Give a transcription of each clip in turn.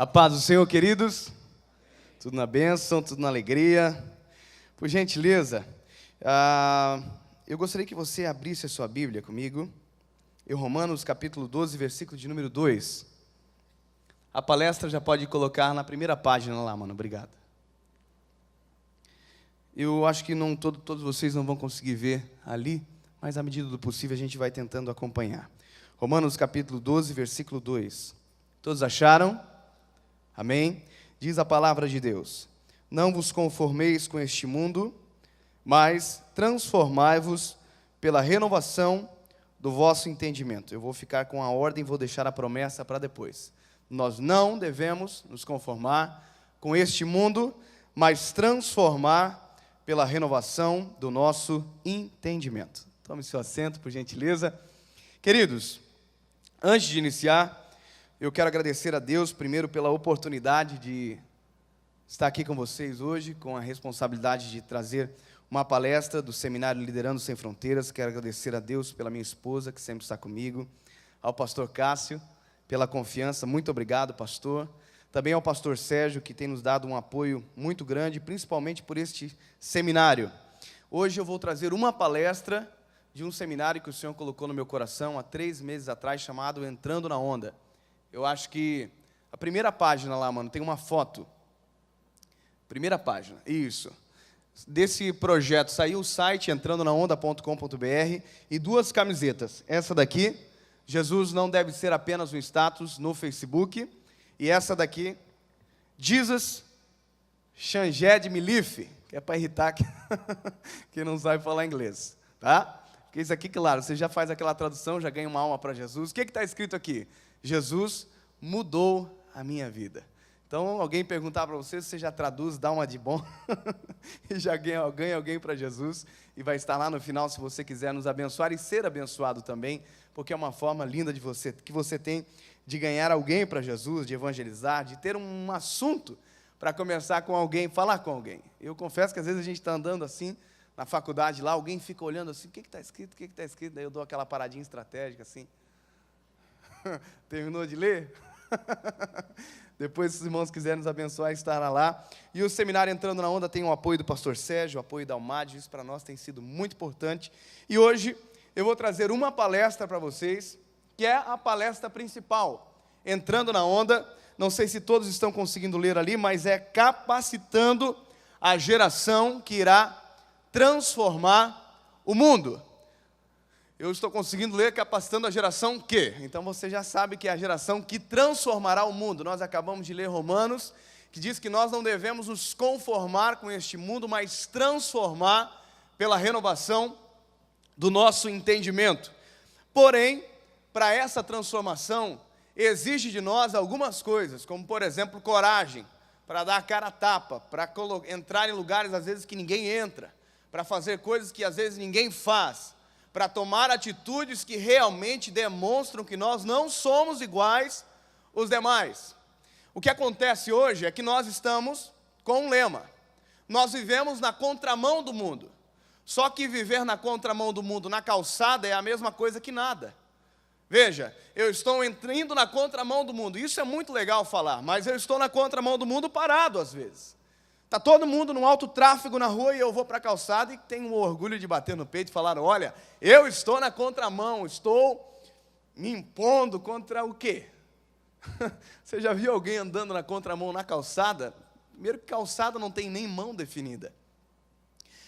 A paz do Senhor, queridos. Tudo na bênção, tudo na alegria. Por gentileza, eu gostaria que você abrisse a sua Bíblia comigo, em Romanos capítulo 12, versículo de número 2. A palestra já pode colocar na primeira página lá, mano, obrigado. Eu acho que todos vocês não vão conseguir ver ali, mas à medida do possível a gente vai tentando acompanhar. Romanos capítulo 12, versículo 2. Todos acharam? Amém? Diz a palavra de Deus: não vos conformeis com este mundo, mas transformai-vos pela renovação do vosso entendimento. Eu vou ficar com a ordem, vou deixar a promessa para depois. Nós não devemos nos conformar com este mundo, mas transformar pela renovação do nosso entendimento. Tome seu assento, por gentileza. Queridos, antes de iniciar, eu quero agradecer a Deus, primeiro, pela oportunidade de estar aqui com vocês hoje, com a responsabilidade de trazer uma palestra do Seminário Liderando Sem Fronteiras. Quero agradecer a Deus pela minha esposa, que sempre está comigo, ao pastor Cássio, pela confiança. Muito obrigado, pastor. Também ao pastor Sérgio, que tem nos dado um apoio muito grande, principalmente por este seminário. Hoje eu vou trazer uma palestra de um seminário que o Senhor colocou no meu coração há 3 meses atrás, chamado Entrando na Onda. Eu acho que a primeira página lá, mano, tem uma foto. Primeira página, isso. Desse projeto saiu o site entrandonaonda.com.br e 2 camisetas. Essa daqui, Jesus não deve ser apenas um status no Facebook. E essa daqui, Jesus Changed Milif, que é para irritar quem não sabe falar inglês, tá? Porque isso aqui, claro, você já faz aquela tradução, já ganha uma alma para Jesus. O que está escrito aqui? Jesus mudou a minha vida. Então, alguém perguntar para você já traduz, dá uma de bom, e já ganha alguém para Jesus, e vai estar lá no final, se você quiser nos abençoar e ser abençoado também, porque é uma forma linda que você tem de ganhar alguém para Jesus, de evangelizar, de ter um assunto para conversar com alguém, falar com alguém. Eu confesso que às vezes a gente está andando assim, na faculdade lá, alguém fica olhando assim, o que está escrito, o que está escrito? Daí eu dou aquela paradinha estratégica assim. Terminou de ler? Depois, se os irmãos quiserem nos abençoar, estará lá. E o seminário Entrando na Onda tem o apoio do pastor Sérgio, o apoio da Almad. Isso para nós tem sido muito importante. E hoje eu vou trazer uma palestra para vocês, que é a palestra principal. Entrando na Onda, não sei se todos estão conseguindo ler ali, mas é capacitando a geração que irá transformar o mundo. Eu estou conseguindo ler capacitando a geração que? Então você já sabe que é a geração que transformará o mundo. Nós acabamos de ler Romanos, que diz que nós não devemos nos conformar com este mundo, mas transformar pela renovação do nosso entendimento. Porém, para essa transformação, exige de nós algumas coisas, como por exemplo, coragem, para dar a cara a tapa, para entrar em lugares às vezes que ninguém entra, para fazer coisas que às vezes ninguém faz, para tomar atitudes que realmente demonstram que nós não somos iguais aos demais. O que acontece hoje é que nós estamos com um lema. Nós vivemos na contramão do mundo. Só que viver na contramão do mundo, na calçada, é a mesma coisa que nada. Veja, eu estou indo na contramão do mundo. Isso é muito legal falar, mas eu estou na contramão do mundo parado às vezes. Está todo mundo no alto tráfego na rua e eu vou para a calçada e tenho o orgulho de bater no peito e falar, olha, eu estou na contramão, estou me impondo contra o quê? Você já viu alguém andando na contramão na calçada? Primeiro que calçada não tem nem mão definida.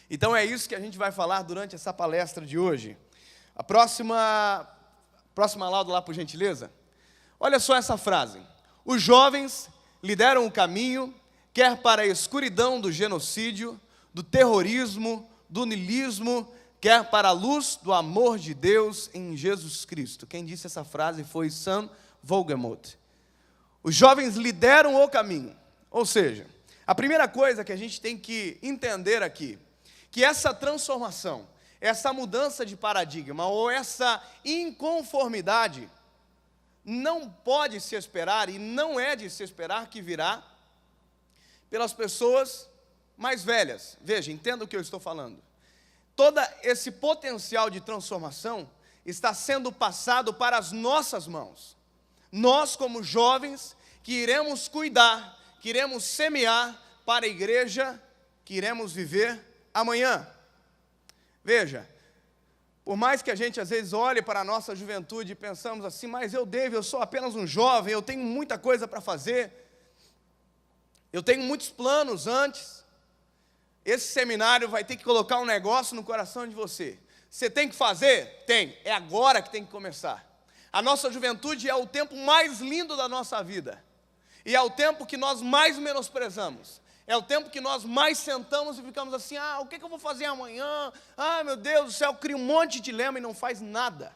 Então é isso que a gente vai falar durante essa palestra de hoje. A próxima lauda lá, por gentileza. Olha só essa frase. Os jovens lideram o caminho, quer para a escuridão do genocídio, do terrorismo, do niilismo, quer para a luz do amor de Deus em Jesus Cristo. Quem disse essa frase foi Sam Vogelmoth. Os jovens lideram o caminho. Ou seja, a primeira coisa que a gente tem que entender aqui, que essa transformação, essa mudança de paradigma, ou essa inconformidade, não pode se esperar, e não é de se esperar que virá pelas pessoas mais velhas. Veja, entenda o que eu estou falando. Todo esse potencial de transformação está sendo passado para as nossas mãos. Nós, como jovens, que iremos cuidar, que iremos semear para a igreja que iremos viver amanhã. Veja, por mais que a gente às vezes olhe para a nossa juventude e pensamos assim, mas eu sou apenas um jovem, eu tenho muita coisa para fazer, eu tenho muitos planos antes. Esse seminário vai ter que colocar um negócio no coração de você. Você tem que fazer? Tem. É agora que tem que começar. A nossa juventude é o tempo mais lindo da nossa vida. E é o tempo que nós mais menosprezamos. É o tempo que nós mais sentamos e ficamos assim, o que eu vou fazer amanhã? Meu Deus do céu, cria um monte de dilema e não faz nada.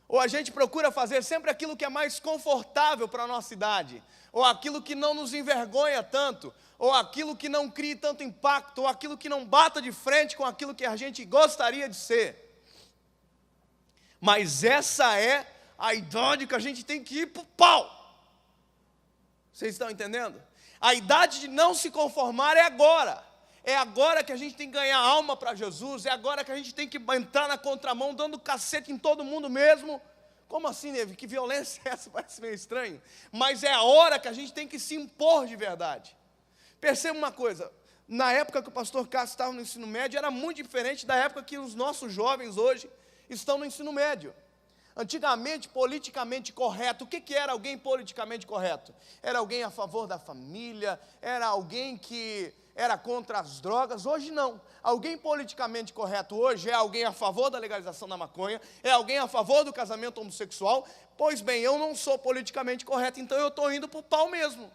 Ou a gente procura fazer sempre aquilo que é mais confortável para a nossa idade, ou aquilo que não nos envergonha tanto, ou aquilo que não crie tanto impacto, ou aquilo que não bata de frente com aquilo que a gente gostaria de ser. Mas essa é a idade que a gente tem que ir para o pau. Vocês estão entendendo? A idade de não se conformar é agora. É agora que a gente tem que ganhar alma para Jesus. É agora que a gente tem que entrar na contramão, dando cacete em todo mundo mesmo. Como assim, Neve? Que violência é essa? Parece meio estranho. Mas é a hora que a gente tem que se impor de verdade. Perceba uma coisa. Na época que o pastor Cássio estava no ensino médio, era muito diferente da época que os nossos jovens hoje estão no ensino médio. Antigamente, politicamente correto, o que era alguém politicamente correto? Era alguém a favor da família, era alguém que era contra as drogas. Hoje não. Alguém politicamente correto hoje é alguém a favor da legalização da maconha, é alguém a favor do casamento homossexual. Pois bem, eu não sou politicamente correto, então eu estou indo para o pau mesmo.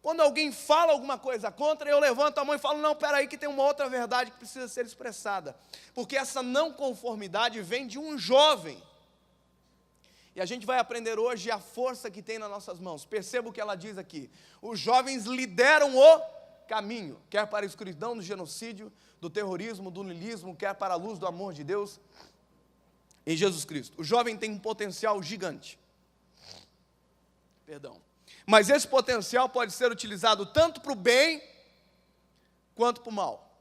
Quando alguém fala alguma coisa contra, eu levanto a mão e falo, não, peraí que tem uma outra verdade que precisa ser expressada. Porque essa não conformidade vem de um jovem. E a gente vai aprender hoje a força que tem nas nossas mãos. Perceba o que ela diz aqui. Os jovens lideram o caminho, quer para a escuridão do genocídio, do terrorismo, do niilismo, quer para a luz do amor de Deus em Jesus Cristo. O jovem tem um potencial gigante. Mas esse potencial pode ser utilizado tanto para o bem, quanto para o mal.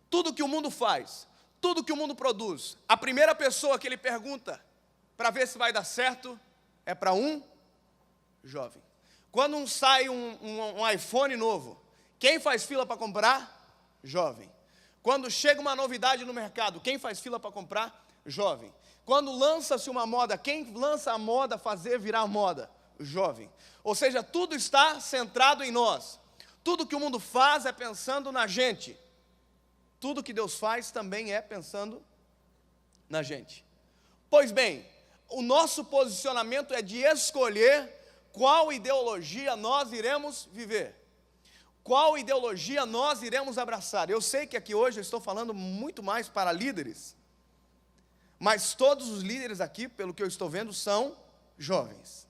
Tudo que o mundo faz, tudo que o mundo produz, a primeira pessoa que ele pergunta, para ver se vai dar certo, é para um jovem. Quando sai um iPhone novo, quem faz fila para comprar? Jovem. Quando chega uma novidade no mercado, quem faz fila para comprar? Jovem. Quando lança-se uma moda, quem lança a moda fazer virar moda? Jovem. Ou seja, tudo está centrado em nós. Tudo que o mundo faz é pensando na gente. Tudo que Deus faz também é pensando na gente. Pois bem, o nosso posicionamento é de escolher qual ideologia nós iremos viver. Qual ideologia nós iremos abraçar. Eu sei que aqui hoje eu estou falando muito mais para líderes, mas todos os líderes aqui, pelo que eu estou vendo, são jovens.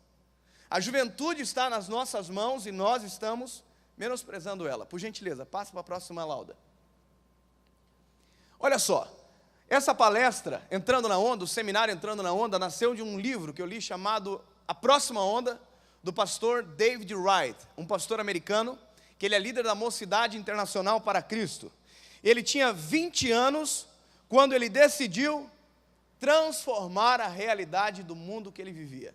A juventude está nas nossas mãos e nós estamos menosprezando ela. Por gentileza, passa para a próxima lauda. Olha só, essa palestra, Entrando na Onda, o seminário Entrando na Onda, nasceu de um livro que eu li chamado A Próxima Onda, do pastor David Wright, um pastor americano, que ele é líder da Mocidade Internacional para Cristo. Ele tinha 20 anos quando ele decidiu transformar a realidade do mundo que ele vivia.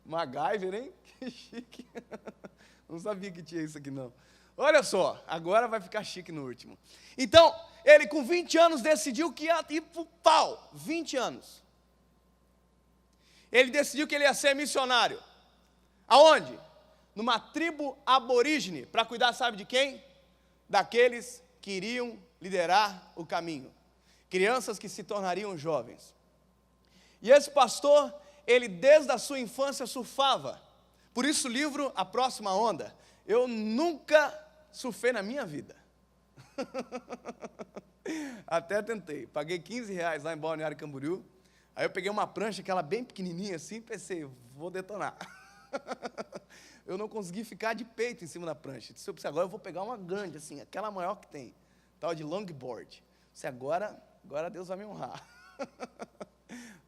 MacGyver, hein? Que chique. Não sabia que tinha isso aqui não. Olha só, agora vai ficar chique no último. Então, ele com 20 anos decidiu que ia ir para o pau. 20 anos. Ele decidiu que ele ia ser missionário. Aonde? Numa tribo aborígene, para cuidar, sabe de quem? Daqueles que iriam liderar o caminho. Crianças que se tornariam jovens. E esse pastor, ele desde a sua infância surfava. Por isso o livro A Próxima Onda. Eu nunca surfei na minha vida. Até tentei. Paguei R$15 lá em Balneário Camboriú. Aí eu peguei uma prancha, aquela bem pequenininha assim, pensei, vou detonar. Eu não consegui ficar de peito em cima da prancha. Disse, agora eu vou pegar uma grande, assim, aquela maior que tem. Tal de longboard. Disse, agora Deus vai me honrar.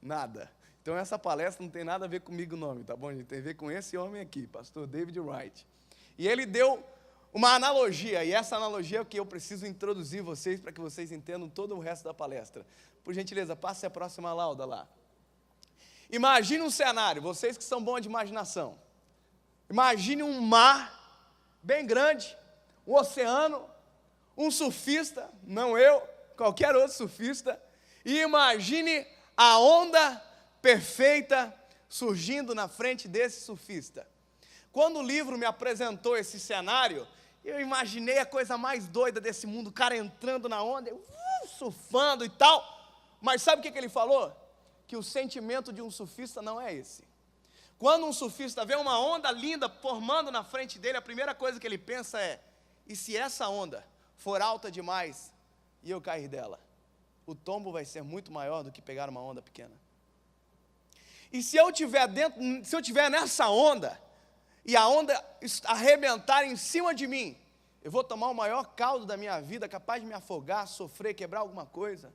Nada. Então essa palestra não tem nada a ver comigo o nome, tá bom, gente? Tem a ver com esse homem aqui, pastor David Wright. E ele deu uma analogia, e essa analogia é o que eu preciso introduzir vocês, para que vocês entendam todo o resto da palestra. Por gentileza, passe a próxima lauda lá. Imagine um cenário, vocês que são bons de imaginação. Imagine um mar bem grande, um oceano, um surfista, não eu, qualquer outro surfista, e imagine a onda perfeita surgindo na frente desse surfista. Quando o livro me apresentou esse cenário, eu imaginei a coisa mais doida desse mundo, o cara entrando na onda, surfando e tal. Mas sabe o que ele falou? Que o sentimento de um surfista não é esse. Quando um surfista vê uma onda linda formando na frente dele, a primeira coisa que ele pensa é: e se essa onda for alta demais e eu cair dela? O tombo vai ser muito maior do que pegar uma onda pequena. E se eu estiver nessa onda, e a onda arrebentar em cima de mim, eu vou tomar o maior caldo da minha vida, capaz de me afogar, sofrer, quebrar alguma coisa.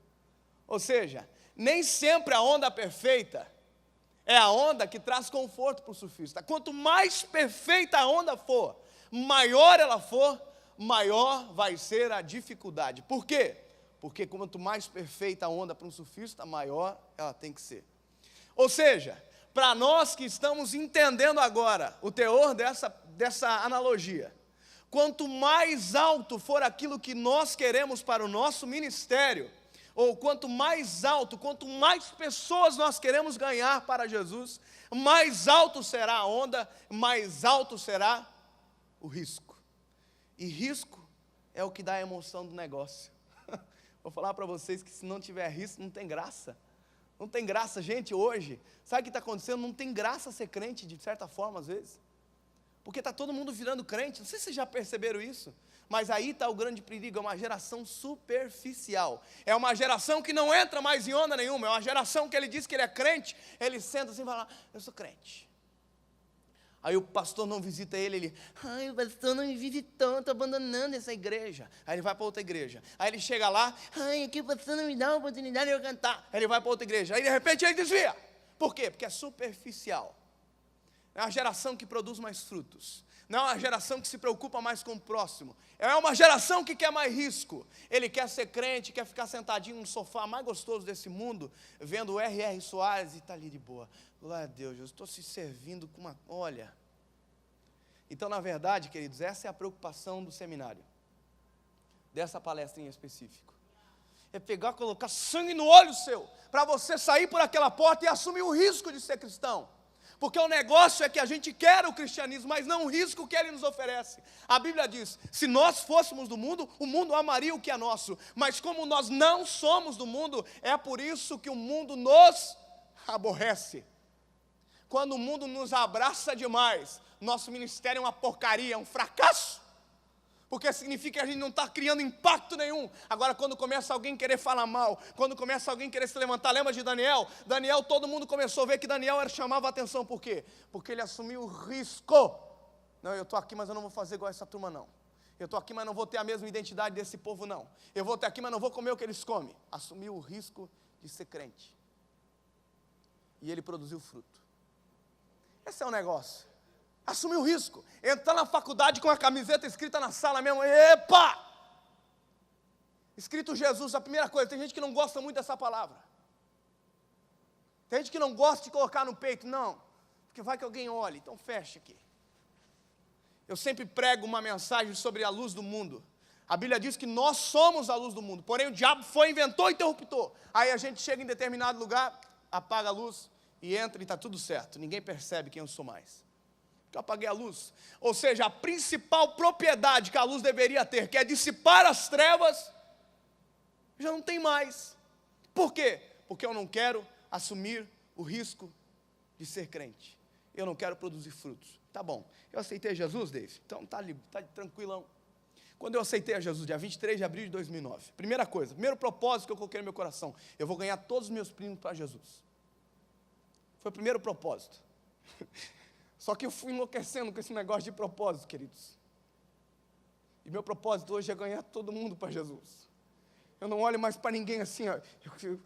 Ou seja, nem sempre a onda perfeita é a onda que traz conforto para o surfista. Quanto mais perfeita a onda for, maior ela for, maior vai ser a dificuldade. Por quê? Porque quanto mais perfeita a onda para um surfista, maior ela tem que ser. Ou seja, para nós que estamos entendendo agora o teor dessa analogia, quanto mais alto for aquilo que nós queremos para o nosso ministério, ou quanto mais alto, quanto mais pessoas nós queremos ganhar para Jesus, mais alto será a onda, mais alto será o risco. E risco é o que dá a emoção do negócio. Vou falar para vocês que se não tiver risco, não tem graça. Não tem graça, gente, hoje. Sabe o que está acontecendo? Não tem graça ser crente, de certa forma, às vezes. Porque está todo mundo virando crente. Não sei se vocês já perceberam isso. Mas aí está o grande perigo, é uma geração superficial. É uma geração que não entra mais em onda nenhuma. É uma geração que ele diz que ele é crente, ele senta assim e fala: eu sou crente. Aí o pastor não visita ele, o pastor não me visitou, estou abandonando essa igreja. Aí ele vai para outra igreja. Aí ele chega lá, aqui o pastor não me dá a oportunidade de eu cantar. Aí ele vai para outra igreja. Aí de repente ele desvia. Por quê? Porque é superficial. É uma geração que produz mais frutos. Não é uma geração que se preocupa mais com o próximo. É uma geração que quer mais risco. Ele quer ser crente, quer ficar sentadinho no sofá mais gostoso desse mundo, vendo o R.R. Soares e está ali de boa. Glória a Deus, eu estou se servindo com uma... Olha. Então, na verdade, queridos, essa é a preocupação do seminário. Dessa palestra em específico. É pegar, colocar sangue no olho seu, para você sair por aquela porta e assumir o risco de ser cristão. Porque o negócio é que a gente quer o cristianismo, mas não o risco que ele nos oferece. A Bíblia diz: se nós fôssemos do mundo, o mundo amaria o que é nosso. Mas como nós não somos do mundo, é por isso que o mundo nos aborrece. Quando o mundo nos abraça demais, nosso ministério é uma porcaria, é um fracasso. Porque significa que a gente não está criando impacto nenhum. Agora, quando começa alguém querer falar mal, quando começa alguém querer se levantar, lembra de Daniel? Daniel, todo mundo começou a ver que Daniel chamava a atenção. Por quê? Porque ele assumiu o risco. Não, eu estou aqui, mas eu não vou fazer igual essa turma, não. Eu estou aqui, mas não vou ter a mesma identidade desse povo, não. Eu vou estar aqui, mas não vou comer o que eles comem. Assumiu o risco de ser crente. E ele produziu fruto. Esse é o negócio. Assumir o risco, entrar na faculdade com a camiseta escrita na sala mesmo, epa! Escrito Jesus, a primeira coisa, tem gente que não gosta muito dessa palavra. Tem gente que não gosta de colocar no peito, não, porque vai que alguém olhe, então fecha aqui. Eu sempre prego uma mensagem sobre a luz do mundo. A Bíblia diz que nós somos a luz do mundo, porém o diabo foi, inventou e interruptor. Aí a gente chega em determinado lugar, apaga a luz e entra e está tudo certo, ninguém percebe quem eu sou mais. Que eu apaguei a luz. Ou seja, a principal propriedade que a luz deveria ter, que é dissipar as trevas, já não tem mais. Por quê? Porque eu não quero assumir o risco de ser crente. Eu não quero produzir frutos. Tá bom, eu aceitei Jesus, Dave? Então tá tranquilão. Quando eu aceitei a Jesus, dia 23 de abril de 2009, primeira coisa, primeiro propósito que eu coloquei no meu coração, eu vou ganhar todos os meus primos para Jesus. Foi o primeiro propósito. Só que eu fui enlouquecendo com esse negócio de propósito, queridos. E meu propósito hoje é ganhar todo mundo para Jesus. Eu não olho mais para ninguém assim, ó.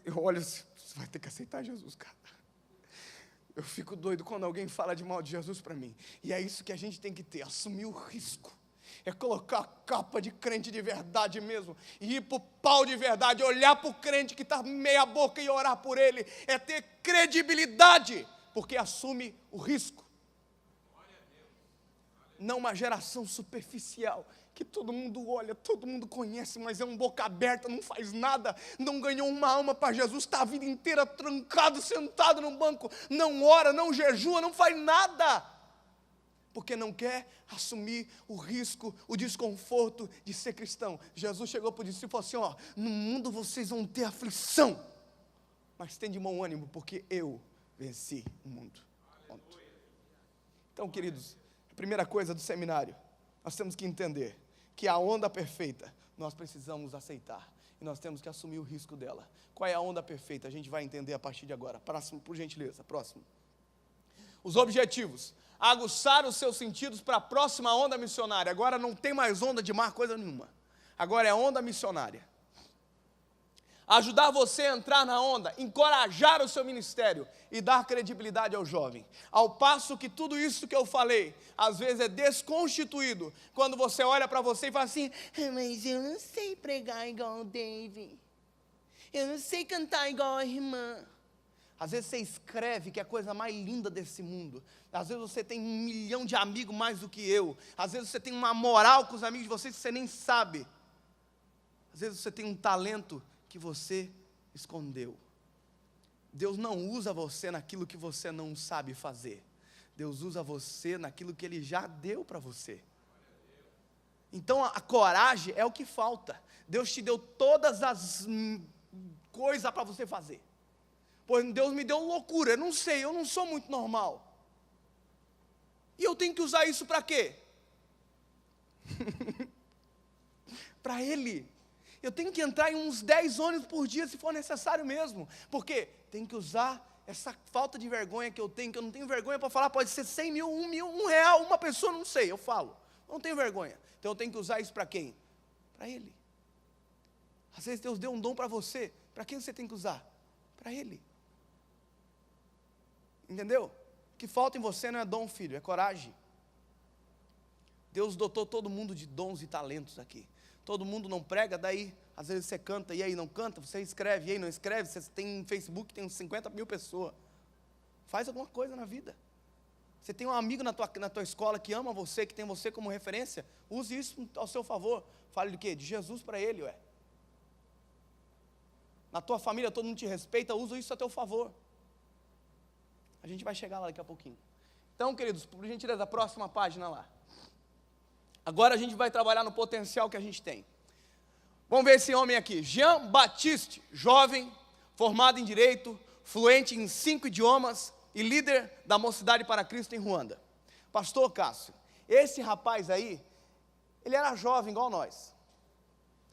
Eu olho assim, você vai ter que aceitar Jesus, cara. Eu fico doido quando alguém fala de mal de Jesus para mim. E é isso que a gente tem que ter, assumir o risco. é colocar a capa de crente de verdade mesmo, e ir para o pau de verdade, olhar para o crente que está meia boca e orar por ele, é ter credibilidade, porque assume o risco. Não uma geração superficial, que todo mundo olha, todo mundo conhece, mas é um boca aberta, não faz nada, não ganhou uma alma para Jesus, está a vida inteira trancado, sentado no banco, não ora, não jejua, não faz nada, porque não quer assumir o risco, o desconforto de ser cristão. Jesus chegou para o discípulo e falou assim, no mundo vocês vão ter aflição, mas tem de bom ânimo, porque eu venci o mundo. Ponto. Então, queridos, a primeira coisa do seminário, nós temos que entender que a onda perfeita, nós precisamos aceitar, e nós temos que assumir o risco dela. Qual é a onda perfeita? A gente vai entender a partir de agora. Próximo, por gentileza, próximo. Os objetivos: aguçar os seus sentidos para a próxima onda missionária. Agora não tem mais onda de mar, coisa nenhuma. Agora é onda missionária. Ajudar você a entrar na onda, encorajar o seu ministério e dar credibilidade ao jovem. Ao passo que tudo isso que eu falei, às vezes é desconstituído, quando você olha para você e fala assim, mas eu não sei pregar igual o Dave, eu não sei cantar igual a irmã. Às vezes você escreve, que é a coisa mais linda desse mundo. Às vezes você tem 1 milhão de amigos mais do que eu. Às vezes você tem uma moral com os amigos de vocês que você nem sabe. Às vezes você tem um talento que você escondeu. Deus não usa você naquilo que você não sabe fazer. Deus usa você naquilo que Ele já deu para você. Então a coragem é o que falta. Deus te deu todas as coisas para você fazer. Pois Deus me deu loucura, eu não sei, eu não sou muito normal. E eu tenho que usar isso para quê? Para Ele. Eu tenho que entrar em uns 10 ônibus por dia, se for necessário mesmo. Por quê? Tem que usar essa falta de vergonha que eu não tenho vergonha para falar, pode ser 100 mil, 1 mil, R$1, uma pessoa, não sei, eu falo. Eu não tenho vergonha. Então eu tenho que usar isso para quem? Para Ele. Às vezes Deus deu um dom para você, para quem você tem que usar? Para Ele. Entendeu? O que falta em você não é dom, filho, é coragem. Deus dotou todo mundo de dons e talentos aqui. Todo mundo não prega, daí, às vezes você canta, e aí não canta, você escreve, e aí não escreve, você tem um Facebook, tem uns 50 mil pessoas. Faz alguma coisa na vida. Você tem um amigo na tua escola que ama você, que tem você como referência, use isso ao seu favor. Fale do quê? De Jesus para ele, ué. Na tua família todo mundo te respeita, usa isso a teu favor. A gente vai chegar lá daqui a pouquinho. Então, queridos, por gentileza, a próxima página lá. Agora a gente vai trabalhar no potencial que a gente tem. Vamos ver esse homem aqui, Jean Baptiste, jovem, formado em Direito, fluente em 5 idiomas e líder da Mocidade para Cristo em Ruanda. Pastor Cássio, esse rapaz aí, ele era jovem igual nós,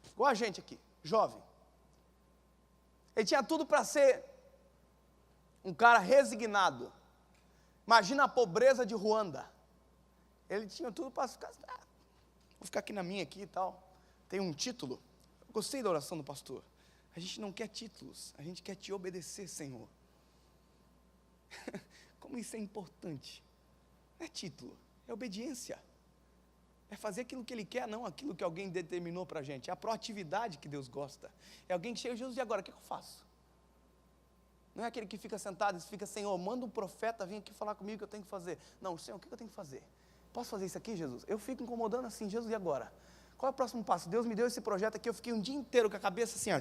igual a gente aqui, jovem. Ele tinha tudo para ser um cara resignado. Imagina a pobreza de Ruanda. Ele tinha tudo para ficar, vou ficar aqui na minha aqui e tal. Tem um título. Eu gostei da oração do pastor. A gente não quer títulos, a gente quer te obedecer, Senhor. Como isso é importante. Não é título, é obediência. É fazer aquilo que Ele quer, não aquilo que alguém determinou para a gente. É a proatividade que Deus gosta. É alguém que chega, Jesus, e agora, o que eu faço? Não é aquele que fica sentado e fica, Senhor, manda um profeta vir aqui falar comigo o que eu tenho que fazer. Não, Senhor, o que eu tenho que fazer? Posso fazer isso aqui, Jesus? Eu fico incomodando assim, Jesus, e agora? Qual é o próximo passo? Deus me deu esse projeto aqui, eu fiquei um dia inteiro com a cabeça assim, ó.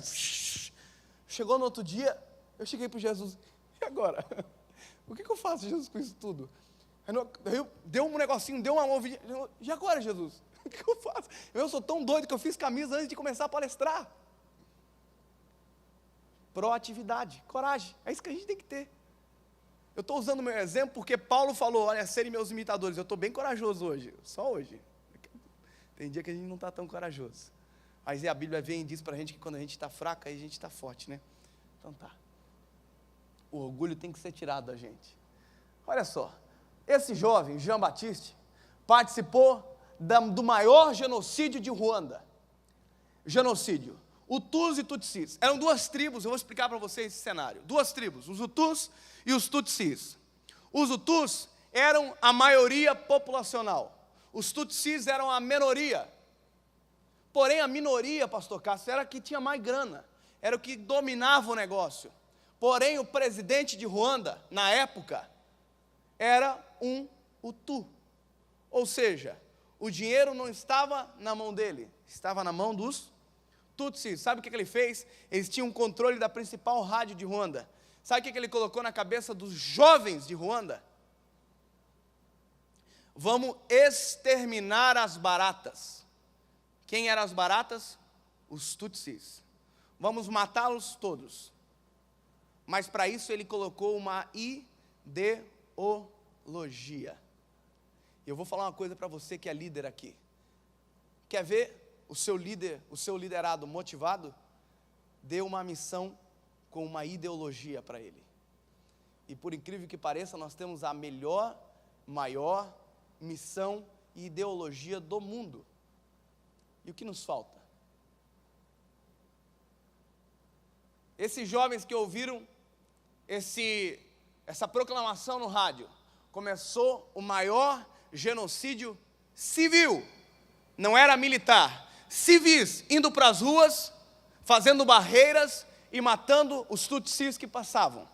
Chegou no outro dia, eu cheguei para Jesus, e agora? O que eu faço, Jesus, com isso tudo? Aí deu um negocinho, deu uma movidinha, e agora, Jesus? O que eu faço? Eu sou tão doido que eu fiz camisa antes de começar a palestrar. Proatividade, coragem, é isso que a gente tem que ter. Eu estou usando o meu exemplo porque Paulo falou, olha, serem meus imitadores. Eu estou bem corajoso hoje, só hoje. Tem dia que a gente não está tão corajoso. Mas a Bíblia vem e diz para a gente que quando a gente está fraco, aí a gente está forte, né? Então tá. O orgulho tem que ser tirado da gente. Olha só, esse jovem, Jean Baptiste, participou do maior genocídio de Ruanda. Genocídio. Hutus e Tutsis. Eram 2 tribos, eu vou explicar para vocês esse cenário. 2 tribos, os Hutus e os Tutsis. Os Hutus eram a maioria populacional. os Tutsis eram a minoria. Porém, a minoria, pastor Cássio, era a que tinha mais grana, era o que dominava o negócio. Porém, o presidente de Ruanda, na época, era um Hutu. Ou seja, o dinheiro não estava na mão dele, estava na mão dos Tutsis. Sabe o que ele fez? Eles tinham controle da principal rádio de Ruanda. Sabe o que ele colocou na cabeça dos jovens de Ruanda? Vamos exterminar as baratas. Quem eram as baratas? Os Tutsis. Vamos matá-los todos. Mas para isso ele colocou uma ideologia. E eu vou falar uma coisa para você que é líder aqui. Quer ver o seu líder, o seu liderado motivado? Dê uma missão com uma ideologia para ele. E por incrível que pareça, nós temos a melhor, maior missão e ideologia do mundo. E o que nos falta? Esses jovens que ouviram essa proclamação no rádio, começou o maior genocídio civil, não era militar, civis indo para as ruas, fazendo barreiras e matando os Tutsis que passavam.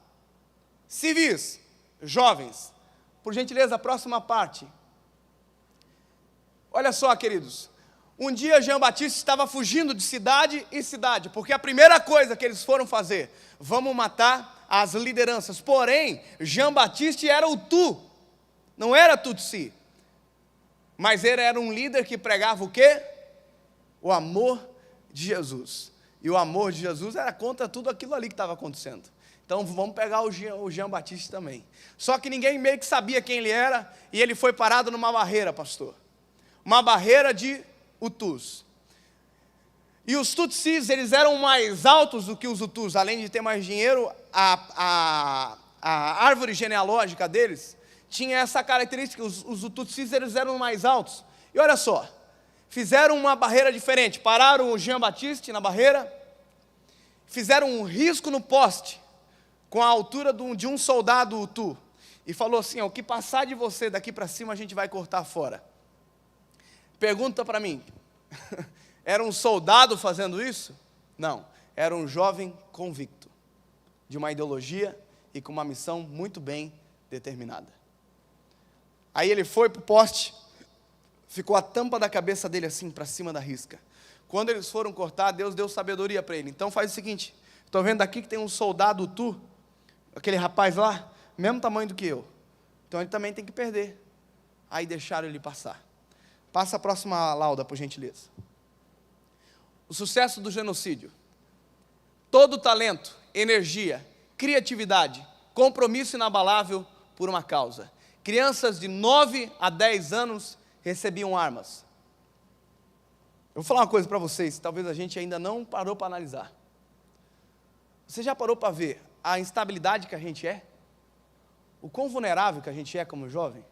Civis, jovens. Por gentileza, a próxima parte. Olha só, queridos, um dia Jean Baptiste estava fugindo de cidade em cidade, porque a primeira coisa que eles foram fazer, vamos matar as lideranças. Porém, Jean Baptiste era Hutu, não era Tutsi, mas ele era um líder que pregava o quê? O amor de Jesus. E o amor de Jesus era contra tudo aquilo ali que estava acontecendo. Então vamos pegar o Jean Baptiste também. Só que ninguém meio que sabia quem ele era, e ele foi parado numa barreira, pastor. Uma barreira de Hutus. E os Tutsis, eles eram mais altos do que os Hutus, além de ter mais dinheiro, a árvore genealógica deles tinha essa característica, os Tutsis, eles eram mais altos. E olha só, fizeram uma barreira diferente, pararam o Jean Baptiste na barreira, fizeram um risco no poste, com a altura de um soldado Hutu, e falou assim, o que passar de você daqui para cima a gente vai cortar fora. Pergunta para mim, era um soldado fazendo isso? Não, era um jovem convicto, de uma ideologia e com uma missão muito bem determinada. Aí ele foi para o poste, ficou a tampa da cabeça dele assim, para cima da risca. Quando eles foram cortar, Deus deu sabedoria para ele. Então faz o seguinte, estou vendo aqui que tem um soldado Hutu, aquele rapaz lá, mesmo tamanho do que eu. Então ele também tem que perder. Aí deixaram ele passar. Passa a próxima lauda, por gentileza. O sucesso do genocídio. Todo talento, energia, criatividade, compromisso inabalável por uma causa. Crianças de 9 a 10 anos recebiam armas. Eu vou falar uma coisa para vocês, talvez a gente ainda não parou para analisar. Você já parou para ver a instabilidade que a gente é? O quão vulnerável que a gente é como jovem?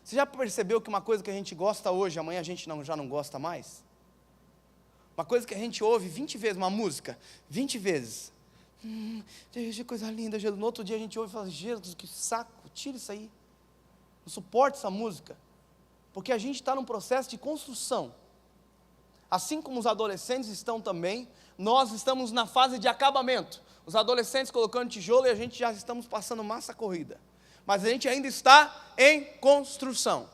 Você já percebeu que uma coisa que a gente gosta hoje, amanhã a gente já não gosta mais? Uma coisa que a gente ouve 20 vezes, uma música, 20 vezes. Que coisa linda, Jesus. No outro dia a gente ouve e fala, Jesus, que saco, tira isso aí. Não suporto essa música. Porque a gente está num processo de construção. Assim como os adolescentes estão também, nós estamos na fase de acabamento. Os adolescentes colocando tijolo e a gente já estamos passando massa corrida. Mas a gente ainda está em construção.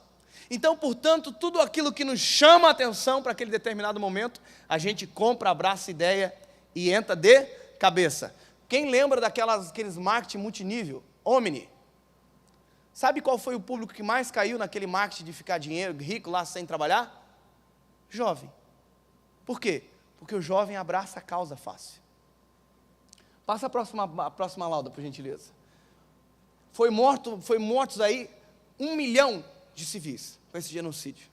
Então, portanto, tudo aquilo que nos chama a atenção para aquele determinado momento, a gente compra, abraça a ideia e entra de cabeça. Quem lembra daqueles marketing multinível? Omni. Sabe qual foi o público que mais caiu naquele marketing de ficar rico lá sem trabalhar? Jovem. Por quê? Porque o jovem abraça a causa fácil. Passa a próxima lauda, por gentileza. Foi mortos aí 1 milhão de civis com esse genocídio.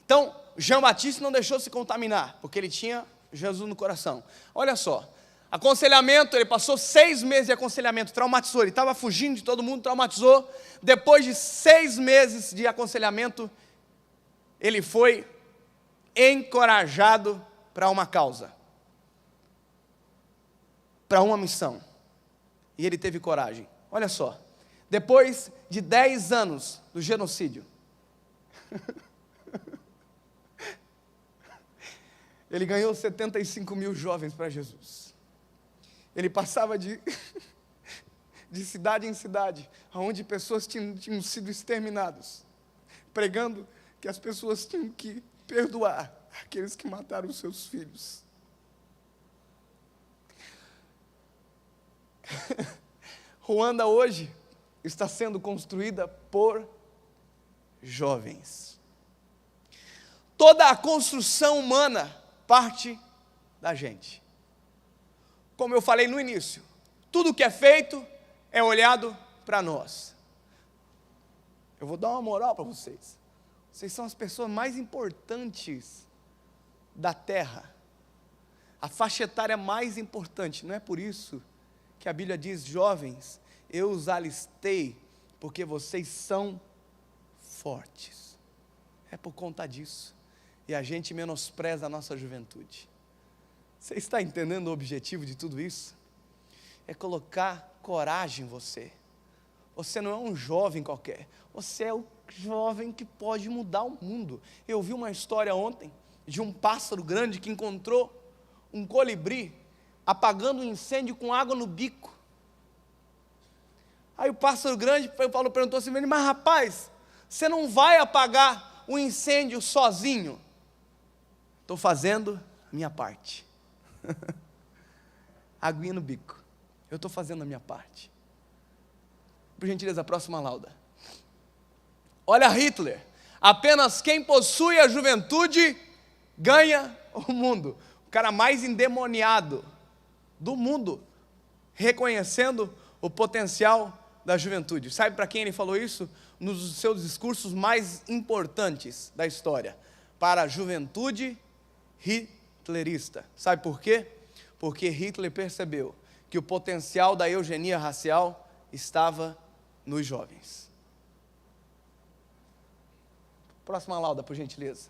Então, Jean Baptiste não deixou se contaminar, porque ele tinha Jesus no coração. Olha só, aconselhamento, ele passou 6 meses de aconselhamento, traumatizou, ele estava fugindo de todo mundo, traumatizou. Depois de 6 meses de aconselhamento, ele foi encorajado para uma causa, para uma missão, e ele teve coragem. Olha só, depois de 10 anos do genocídio, Ele ganhou 75 mil jovens para Jesus. Ele passava de cidade em cidade, onde pessoas tinham sido exterminadas, pregando que as pessoas tinham que perdoar aqueles que mataram os seus filhos. Ruanda hoje está sendo construída por jovens. Toda a construção humana parte da gente. Como eu falei no início, tudo que é feito é olhado para nós. Eu vou dar uma moral para vocês. Vocês são as pessoas mais importantes da terra. A faixa etária mais importante. Não é por isso que a Bíblia diz: jovens, eu os alistei, porque vocês são fortes. É por conta disso. E a gente menospreza a nossa juventude. Você está entendendo o objetivo de tudo isso? É colocar coragem em você. Você não é um jovem qualquer. Você é o jovem que pode mudar o mundo. Eu vi uma história ontem de um pássaro grande que encontrou um colibri apagando um incêndio com água no bico. Aí o pássaro grande perguntou assim: mas rapaz, você não vai apagar o incêndio sozinho? Estou fazendo a minha parte. Aguinha no bico. Eu estou fazendo a minha parte. Por gentileza, a próxima lauda. Olha Hitler. Apenas quem possui a juventude ganha o mundo. O cara mais endemoniado do mundo, reconhecendo o potencial da juventude. Sabe para quem ele falou isso? Nos seus discursos mais importantes da história. Para a juventude hitlerista. Sabe por quê? Porque Hitler percebeu que o potencial da eugenia racial estava nos jovens. Próxima lauda, por gentileza.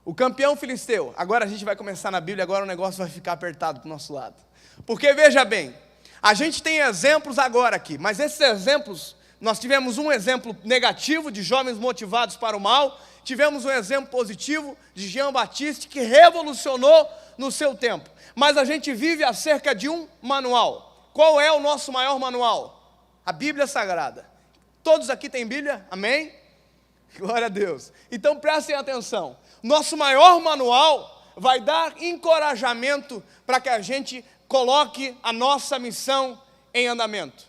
O campeão filisteu. Agora a gente vai começar na Bíblia, agora o negócio vai ficar apertado para o nosso lado. Porque veja bem, a gente tem exemplos agora aqui, mas esses exemplos, nós tivemos um exemplo negativo de jovens motivados para o mal, tivemos um exemplo positivo de Jean Baptiste, que revolucionou no seu tempo. Mas a gente vive acerca de um manual. Qual é o nosso maior manual? A Bíblia Sagrada. Todos aqui têm Bíblia? Amém? Glória a Deus. Então prestem atenção. Nosso maior manual vai dar encorajamento para que a gente coloque a nossa missão em andamento.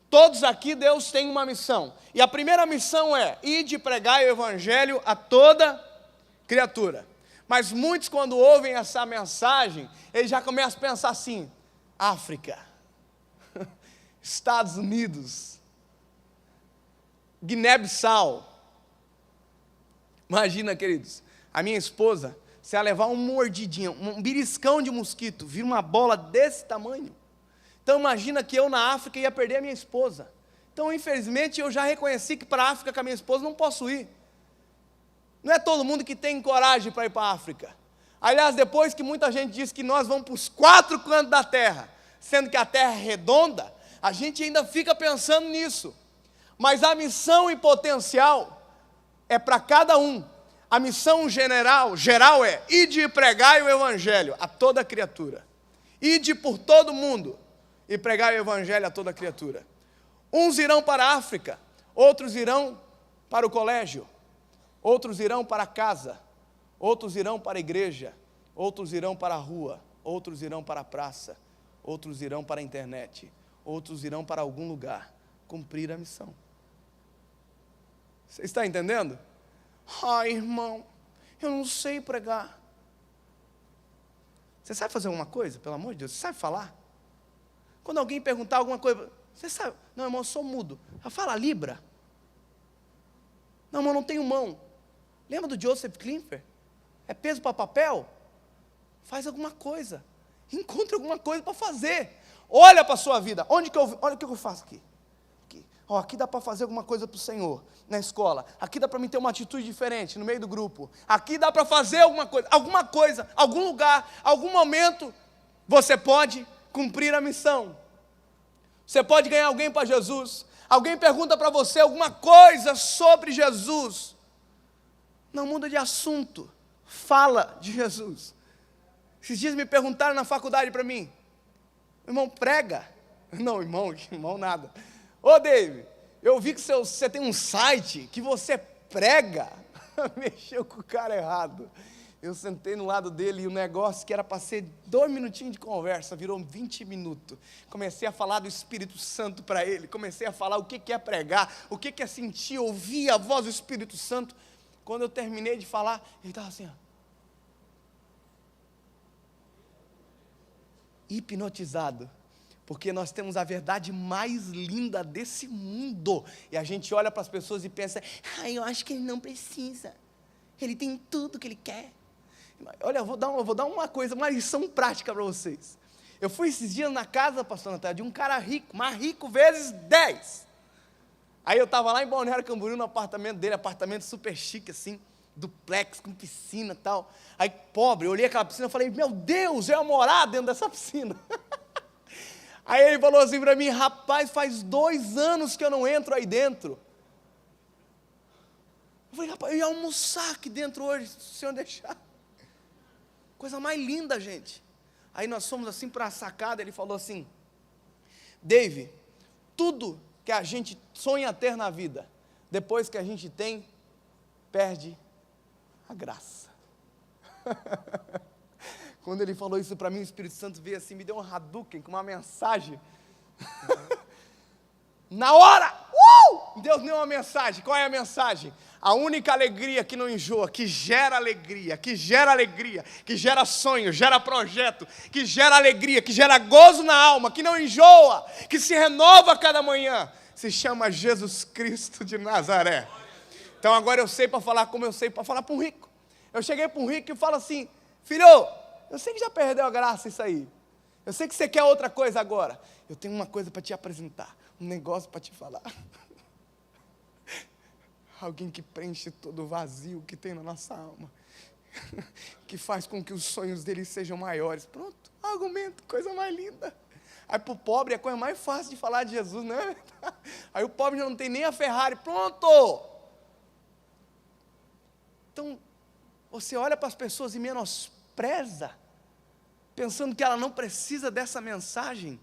Todos aqui, Deus tem uma missão. E a primeira missão é: ide pregar o evangelho a toda criatura. Mas muitos, quando ouvem essa mensagem, eles já começam a pensar assim: África, Estados Unidos, Guiné-Bissau. Imagina, queridos, a minha esposa, se ela levar uma mordidinha, um beliscão de mosquito, vira uma bola desse tamanho. Então imagina que eu na África ia perder a minha esposa. Então, infelizmente, eu já reconheci que para a África com a minha esposa não posso ir. Não é todo mundo que tem coragem para ir para a África. Aliás, depois que muita gente diz que nós vamos para os 4 cantos da terra, sendo que a terra é redonda, a gente ainda fica pensando nisso. Mas a missão e potencial é para cada um. A missão geral é: ide e pregai o evangelho a toda criatura. Ide por todo mundo e pregai o evangelho a toda criatura. Uns irão para a África, outros irão para o colégio, outros irão para a casa, outros irão para a igreja, outros irão para a rua, outros irão para a praça, outros irão para a internet, outros irão para algum lugar cumprir a missão. Você está entendendo? Ai, irmão, eu não sei pregar. Você sabe fazer alguma coisa, pelo amor de Deus? Você sabe falar? Quando alguém perguntar alguma coisa, você sabe? Não, irmão, eu sou mudo. Fala Libra. Não, irmão, não tenho mão. Lembra do Joseph Klimper? É peso para papel? Faz alguma coisa. Encontre alguma coisa para fazer. Olha para a sua vida. Olha o que eu faço aqui. Aqui dá para fazer alguma coisa para o Senhor, na escola. Aqui dá para mim ter uma atitude diferente no meio do grupo. Aqui dá para fazer alguma coisa, algum lugar, algum momento, você pode cumprir a missão. Você pode ganhar alguém para Jesus. Alguém pergunta para você alguma coisa sobre Jesus. Não muda de assunto. fala de Jesus. Esses dias me perguntaram na faculdade para mim, irmão, prega? Não, irmão nada. Ô, David, eu vi que você tem um site que você prega. Mexeu com o cara errado. Eu sentei no lado dele e o negócio que era para ser 2 minutinhos de conversa, virou 20 minutos. Comecei a falar do Espírito Santo para ele, comecei a falar o que é pregar, o que é sentir, ouvir a voz do Espírito Santo. Quando eu terminei de falar, ele estava assim, ó, hipnotizado, porque nós temos a verdade mais linda desse mundo, e a gente olha para as pessoas e pensa, eu acho que ele não precisa, ele tem tudo que ele quer. Olha, eu vou dar uma coisa, uma lição prática para vocês. Eu fui esses dias na casa, pastor Natália, de um cara rico, mais rico vezes 10. Aí eu estava lá em Balneário Camboriú, no apartamento dele, apartamento super chique assim, duplex, com piscina e tal. Aí, pobre, eu olhei aquela piscina e falei, meu Deus, eu ia morar dentro dessa piscina. Aí ele falou assim para mim, rapaz, faz 2 anos que eu não entro aí dentro. Eu falei, rapaz, eu ia almoçar aqui dentro hoje, se o senhor deixar. Coisa mais linda, gente. Aí nós fomos assim para a sacada, ele falou assim, Dave, tudo que a gente sonha ter na vida, depois que a gente tem, perde a graça. Quando ele falou isso para mim, o Espírito Santo veio assim, me deu um Hadouken com uma mensagem. Na hora, Deus deu uma mensagem. Qual é a mensagem? A única alegria que não enjoa, que gera alegria, que gera sonho, gera projeto, que gera alegria, que gera gozo na alma, que não enjoa, que se renova a cada manhã, se chama Jesus Cristo de Nazaré. Então agora eu sei para falar como eu sei para falar para um rico. Eu cheguei para um rico e falo assim, filho, eu sei que já perdeu a graça isso aí. Eu sei que você quer outra coisa agora. Eu tenho uma coisa para te apresentar, um negócio para te falar. Alguém que preenche todo o vazio que tem na nossa alma, que faz com que os sonhos dele sejam maiores. Pronto, argumento, coisa mais linda. Aí para o pobre é a coisa mais fácil de falar de Jesus, né? Aí o pobre já não tem nem a Ferrari, pronto! Então, você olha para as pessoas e menospreza, pensando que ela não precisa dessa mensagem,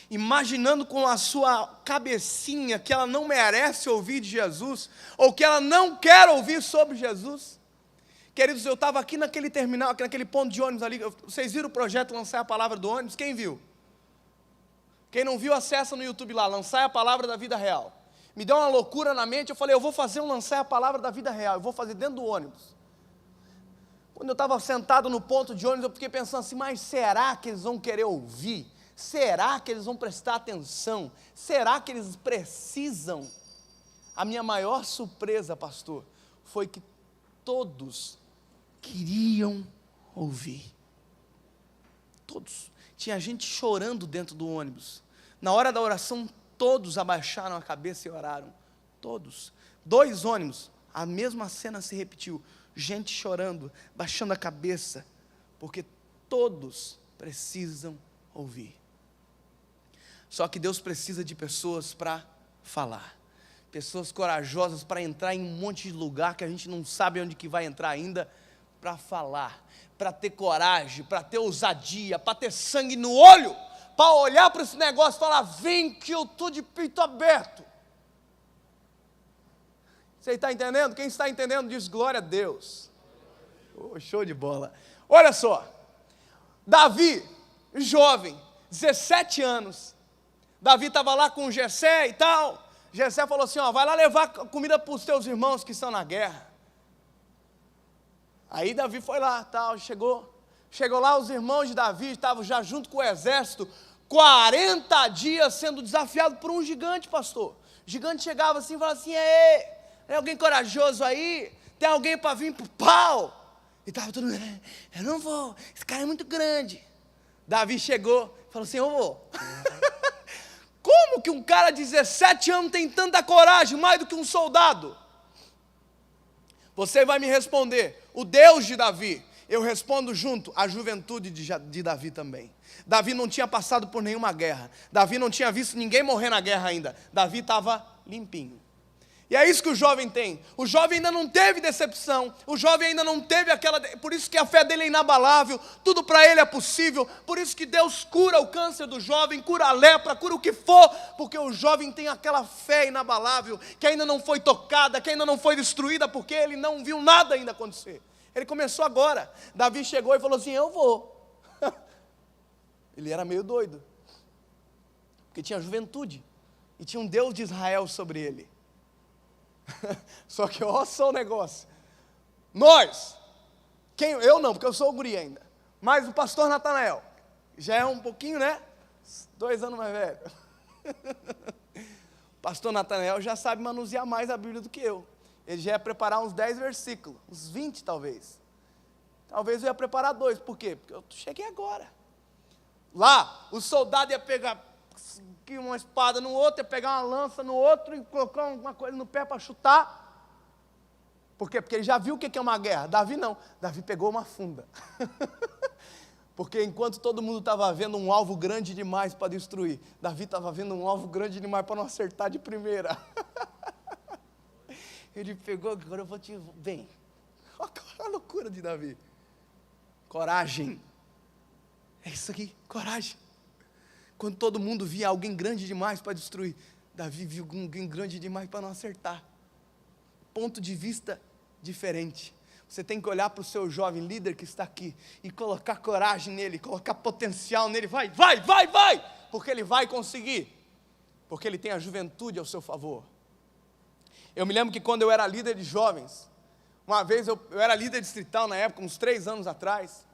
imaginando com a sua cabecinha que ela não merece ouvir de Jesus, ou que ela não quer ouvir sobre Jesus. Queridos, eu estava aqui naquele terminal, aqui naquele ponto de ônibus ali, vocês viram o projeto Lançar a Palavra do ônibus? Quem viu? Quem não viu, acessa no YouTube lá, Lançar a Palavra da Vida Real. Me deu uma loucura na mente, eu falei, eu vou fazer um Lançar a Palavra da Vida Real, eu vou fazer dentro do ônibus. Quando eu estava sentado no ponto de ônibus, eu fiquei pensando assim, mas será que eles vão querer ouvir? Será que eles vão prestar atenção? Será que eles precisam? A minha maior surpresa, pastor, foi que todos queriam ouvir. Todos. Tinha gente chorando dentro do ônibus. Na hora da oração, todos abaixaram a cabeça e oraram. Todos. 2 ônibus, a mesma cena se repetiu. Gente chorando, baixando a cabeça, porque todos precisam ouvir. Só que Deus precisa de pessoas para falar, pessoas corajosas para entrar em um monte de lugar que a gente não sabe onde que vai entrar ainda, para falar, para ter coragem, para ter ousadia, para ter sangue no olho, para olhar para esse negócio e falar, vem que eu estou de peito aberto. Você está entendendo? Quem está entendendo diz glória a Deus. Oh, show de bola. Olha só, Davi, jovem, 17 anos, Davi estava lá com o Jessé e tal, Jessé falou assim, ó, vai lá levar comida para os teus irmãos que estão na guerra. Aí Davi foi lá, tal, chegou lá os irmãos de Davi, estavam já junto com o exército, 40 dias sendo desafiado por um gigante, pastor. O gigante chegava assim e falava assim, tem alguém corajoso aí? Tem alguém para vir para o pau? E estava todo mundo, eu não vou, esse cara é muito grande. Davi chegou e falou assim, eu vou. Como que um cara de 17 anos tem tanta coragem, mais do que um soldado? Você vai me responder, o Deus de Davi. Eu respondo junto, a juventude de Davi também. Davi não tinha passado por nenhuma guerra. Davi não tinha visto ninguém morrer na guerra ainda. Davi estava limpinho. E é isso que o jovem tem. O jovem ainda não teve decepção. O jovem ainda não teve aquela... Por isso que a fé dele é inabalável. Tudo para ele é possível. Por isso que Deus cura o câncer do jovem, cura a lepra, cura o que for. Porque o jovem tem aquela fé inabalável, que ainda não foi tocada, que ainda não foi destruída, porque ele não viu nada ainda acontecer. Ele começou agora. Davi chegou e falou assim, eu vou. Ele era meio doido. Porque tinha juventude. E tinha um Deus de Israel sobre ele. Só que olha só o negócio. Eu não, porque eu sou o guri ainda. Mas o pastor Natanael, já é um pouquinho, né? 2 anos mais velho. O pastor Natanael já sabe manusear mais a Bíblia do que eu. Ele já ia preparar uns 10 versículos, uns 20 talvez. Talvez eu ia preparar 2, por quê? Porque eu cheguei agora. Lá, o soldado ia pegar uma espada no outro, ia pegar uma lança no outro e colocar uma coisa no pé para chutar. Por quê? Porque ele já viu o que é uma guerra. Davi não. Davi pegou uma funda. Porque enquanto todo mundo estava vendo um alvo grande demais para destruir, Davi estava vendo um alvo grande demais para não acertar de primeira. Ele pegou, agora eu vou te... Vem. Olha a loucura de Davi. Coragem. É isso aqui, coragem. Quando todo mundo via alguém grande demais para destruir, Davi viu alguém grande demais para não acertar. Ponto de vista diferente. Você tem que olhar para o seu jovem líder que está aqui e colocar coragem nele, colocar potencial nele. Vai! Porque ele vai conseguir. Porque ele tem a juventude ao seu favor. Eu me lembro que quando eu era líder de jovens, uma vez eu era líder distrital na época, uns 3 anos atrás,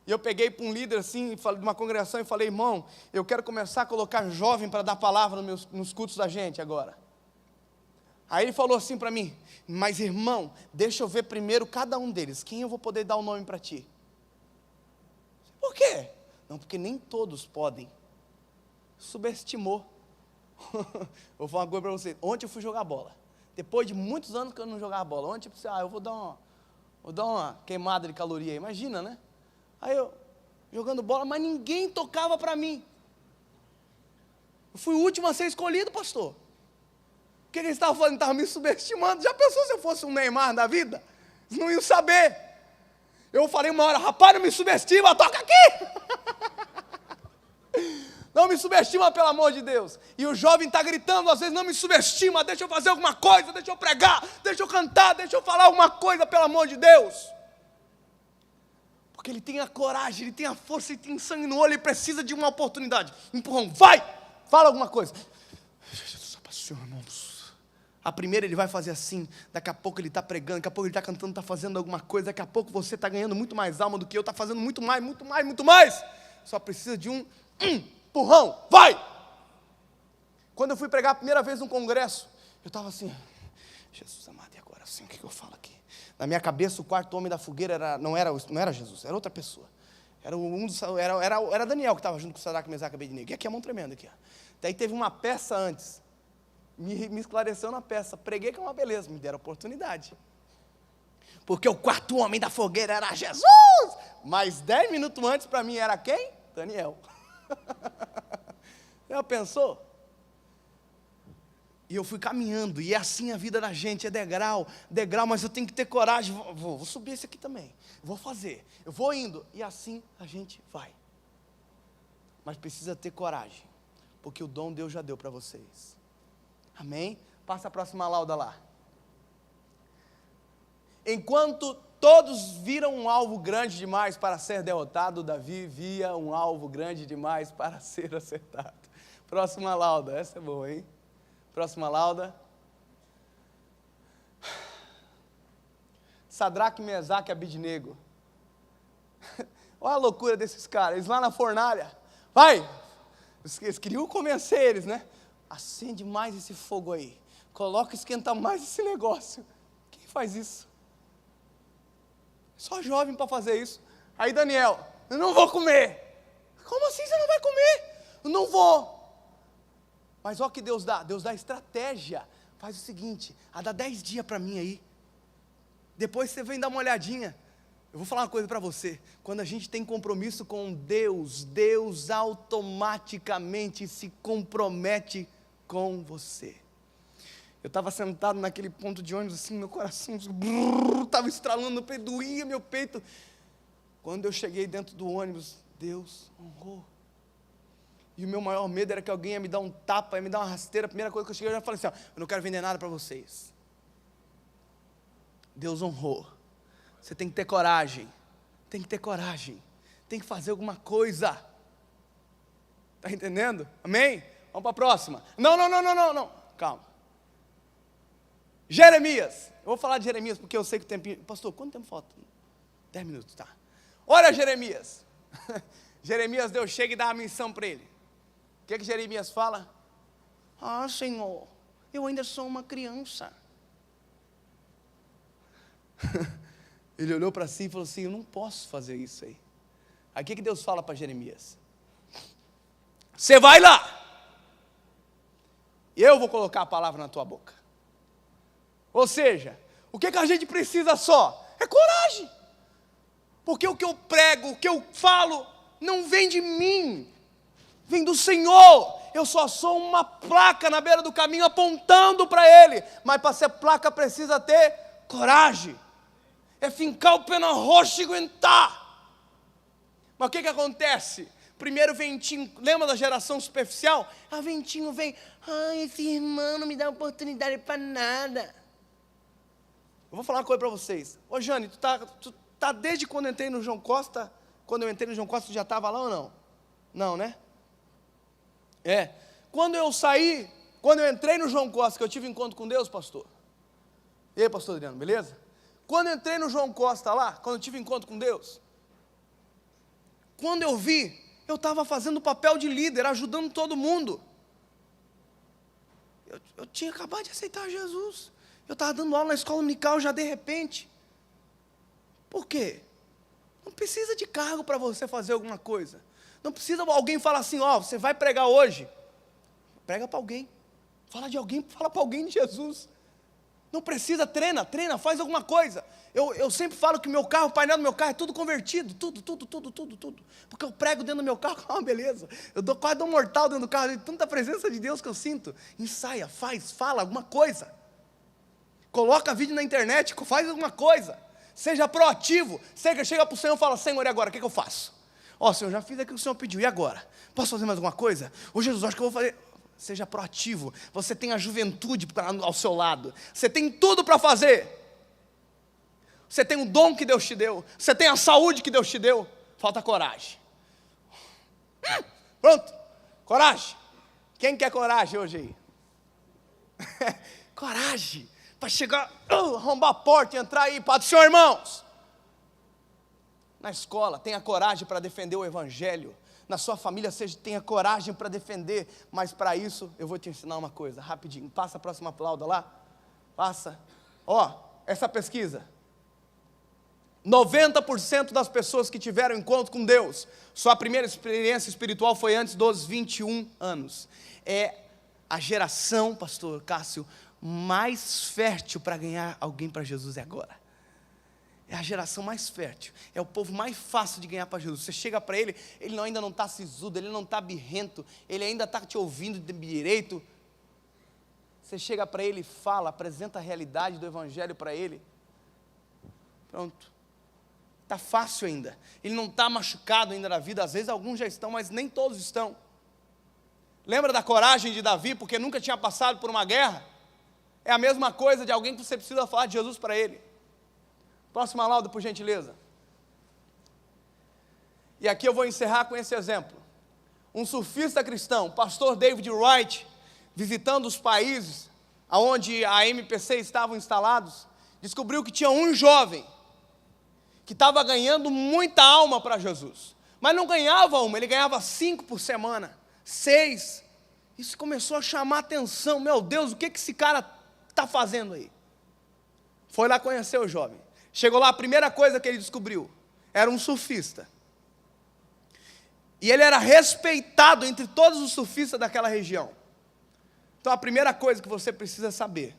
e eu peguei para um líder assim, de uma congregação e falei, irmão, eu quero começar a colocar jovem para dar palavra nos cultos da gente agora. Aí ele falou assim para mim, mas irmão, deixa eu ver primeiro cada um deles, quem eu vou poder dar o nome para ti? Por quê? Não, porque nem todos podem. Subestimou. Vou falar uma coisa para você, ontem eu fui jogar bola. Depois de muitos anos que eu não jogava bola, ontem eu pensei, eu vou dar uma queimada de caloria, imagina, né? Aí eu, jogando bola, mas ninguém tocava para mim. Eu fui o último a ser escolhido, pastor. O que eles estavam fazendo? Estavam me subestimando. Já pensou se eu fosse um Neymar da vida? Eles não iam saber. Eu falei uma hora, rapaz, não me subestima, toca aqui. Não me subestima, pelo amor de Deus. E o jovem está gritando, às vezes, não me subestima, deixa eu fazer alguma coisa, deixa eu pregar, deixa eu cantar, deixa eu falar alguma coisa, pelo amor de Deus. Porque ele tem a coragem, ele tem a força, ele tem sangue no olho, ele precisa de uma oportunidade. Empurrão, vai, fala alguma coisa. Jesus, Senhor, irmãos. A primeira ele vai fazer assim, daqui a pouco ele está pregando, daqui a pouco ele está cantando, está fazendo alguma coisa, daqui a pouco você está ganhando muito mais alma do que eu, está fazendo muito mais. Só precisa de um empurrão, vai! Quando eu fui pregar a primeira vez num congresso, eu estava assim, Jesus amado, e agora assim, o que eu falo aqui? Na minha cabeça, o quarto homem da fogueira não era Jesus, era outra pessoa. Era Daniel que estava junto com o Sadraque, Mesaque e Abednego. E aqui é a mão tremenda. Aqui, ó. Daí teve uma peça antes. Me esclareceu na peça. Preguei que é uma beleza, me deram oportunidade. Porque o quarto homem da fogueira era Jesus. Mas 10 minutos antes, para mim, era quem? Daniel. Já pensou? E eu fui caminhando, e é assim a vida da gente, é degrau, mas eu tenho que ter coragem, vou subir esse aqui também, vou fazer, eu vou indo, e assim a gente vai. Mas precisa ter coragem, porque o dom Deus já deu para vocês. Amém? Passa a próxima lauda lá. Enquanto todos viram um alvo grande demais para ser derrotado, Davi via um alvo grande demais para ser acertado. Próxima lauda, essa é boa, hein? Próxima lauda. Sadraque, Mesaque e Abednego. Olha a loucura desses caras. Eles lá na fornalha. Vai! Eles queriam convencer eles, né? Acende mais esse fogo aí. Coloca, esquenta mais esse negócio. Quem faz isso? Só jovem para fazer isso. Aí Daniel, eu não vou comer. Como assim você não vai comer? Eu não vou. Mas olha o que Deus dá estratégia. Faz o seguinte, dá 10 dias para mim aí. Depois você vem dar uma olhadinha. Eu vou falar uma coisa para você. Quando a gente tem compromisso com Deus, Deus automaticamente se compromete com você. Eu estava sentado naquele ponto de ônibus, assim, meu coração estava estralando no peito, doía meu peito. Quando eu cheguei dentro do ônibus, Deus honrou. E o meu maior medo era que alguém ia me dar um tapa, ia me dar uma rasteira. A primeira coisa que eu cheguei, eu já falei assim, eu não quero vender nada para vocês. Deus honrou. Você tem que ter coragem. Tem que ter coragem. Tem que fazer alguma coisa. Está entendendo? Amém? Vamos para a próxima. Não. Calma. Jeremias. Eu vou falar de Jeremias porque eu sei que o tempo... Pastor, quanto tempo falta? 10 minutos, tá. Olha Jeremias. Jeremias, Deus chega e dá a missão para ele. O que Jeremias fala? Senhor, eu ainda sou uma criança. Ele olhou para si e falou assim, eu não posso fazer isso aí. Aí o que Deus fala para Jeremias? Você vai lá. Eu vou colocar a palavra na tua boca. Ou seja, o que a gente precisa só? É coragem. Porque o que eu prego, o que eu falo, não vem de mim. Vem do Senhor. Eu só sou uma placa na beira do caminho apontando para Ele. Mas para ser placa precisa ter coragem. É fincar o pé na rocha e aguentar. Mas o que acontece? Primeiro ventinho, lembra da geração superficial? Ventinho vem, esse irmão não me dá oportunidade para nada. Eu vou falar uma coisa para vocês. Ô Jane, tu tá desde quando eu entrei no João Costa? Quando eu entrei no João Costa, tu já estava lá ou não? Não, né? Quando eu entrei no João Costa, que eu tive encontro com Deus, pastor. E aí, pastor Adriano, beleza? Quando eu entrei no João Costa lá, quando eu tive encontro com Deus, quando eu vi, eu estava fazendo o papel de líder, ajudando todo mundo. Eu tinha acabado de aceitar Jesus. Eu estava dando aula na escola dominical já de repente. Por quê? Não precisa de cargo para você fazer alguma coisa. Não precisa alguém falar assim, você vai pregar hoje. Prega para alguém. Fala de alguém, fala para alguém de Jesus. Não precisa, treina, faz alguma coisa. Eu sempre falo que o painel do meu carro é tudo convertido, tudo. Porque eu prego dentro do meu carro, é uma beleza. Eu quase dou um mortal dentro do carro, de tanta presença de Deus que eu sinto. Ensaia, fala alguma coisa. Coloca vídeo na internet, faz alguma coisa. Seja proativo. Chega para o Senhor e fala, Senhor, e agora, o que eu faço? Senhor, já fiz aquilo que o Senhor pediu, e agora? Posso fazer mais alguma coisa? Jesus, acho que eu vou fazer... Seja proativo, você tem a juventude ao seu lado, você tem tudo para fazer, você tem o dom que Deus te deu, você tem a saúde que Deus te deu, falta coragem. Pronto, coragem. Quem quer coragem hoje aí? Coragem, para chegar, arrombar a porta e entrar aí, Pai do Senhor, irmãos. Na escola, tenha coragem para defender o Evangelho. Na sua família, tenha coragem para defender, mas para isso, eu vou te ensinar uma coisa, rapidinho, passa a próxima aplauda lá, passa, essa pesquisa, 90% das pessoas que tiveram encontro com Deus, sua primeira experiência espiritual foi antes dos 21 anos, é a geração, pastor Cássio, mais fértil para ganhar alguém para Jesus é agora. É a geração mais fértil, é o povo mais fácil de ganhar para Jesus. Você chega para ele, ele ainda não está sisudo, ele não está birrento, ele ainda está te ouvindo de direito. Você chega para ele e fala, apresenta a realidade do Evangelho para ele. Pronto. Está fácil ainda. Ele não está machucado ainda na vida, às vezes alguns já estão, mas nem todos estão. Lembra da coragem de Davi, porque nunca tinha passado por uma guerra? É a mesma coisa de alguém que você precisa falar de Jesus para ele. Próxima lauda, por gentileza. E aqui eu vou encerrar com esse exemplo. Um surfista cristão, pastor David Wright, visitando os países onde a MPC estavam instalados, descobriu que tinha um jovem que estava ganhando muita alma para Jesus. Mas não ganhava uma, ele ganhava 5 por semana, 6. Isso começou a chamar a atenção. Meu Deus, o que esse cara está fazendo aí? Foi lá conhecer o jovem. Chegou lá, a primeira coisa que ele descobriu, era um surfista. E ele era respeitado entre todos os surfistas daquela região. Então a primeira coisa que você precisa saber,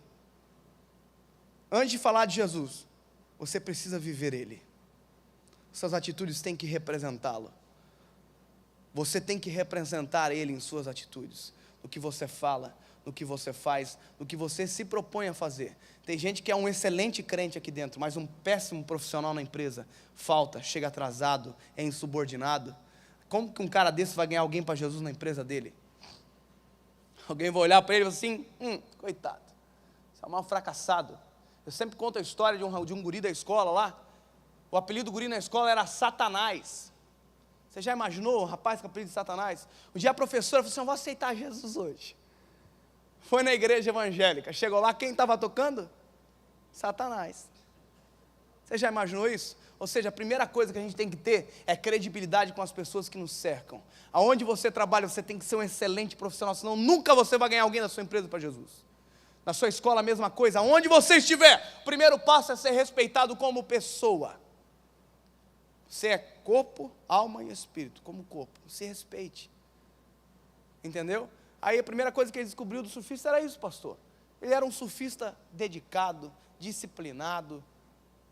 antes de falar de Jesus, você precisa viver Ele. Suas atitudes têm que representá-lo. Você tem que representar Ele em suas atitudes, no que você fala, no que você faz, no que você se propõe a fazer. Tem gente que é um excelente crente aqui dentro, mas um péssimo profissional na empresa. Falta, chega atrasado, é insubordinado. Como que um cara desse vai ganhar alguém para Jesus na empresa dele? Alguém vai olhar para ele e falar assim, coitado, você é um fracassado. Eu sempre conto a história de um guri da escola lá. O apelido do guri na escola era Satanás. Você já imaginou o rapaz com o apelido de Satanás? Um dia a professora falou assim, eu vou aceitar Jesus hoje. Foi na igreja evangélica, chegou lá, quem estava tocando? Satanás. Você já imaginou isso? Ou seja, a primeira coisa que a gente tem que ter é credibilidade com as pessoas que nos cercam. Aonde você trabalha, você tem que ser um excelente profissional, senão nunca você vai ganhar alguém da sua empresa para Jesus. Na sua escola a mesma coisa, aonde você estiver, o primeiro passo é ser respeitado como pessoa. Você é corpo, alma e espírito, como corpo, se respeite. Entendeu? Aí a primeira coisa que ele descobriu do surfista era isso, pastor. Ele era um surfista dedicado, disciplinado,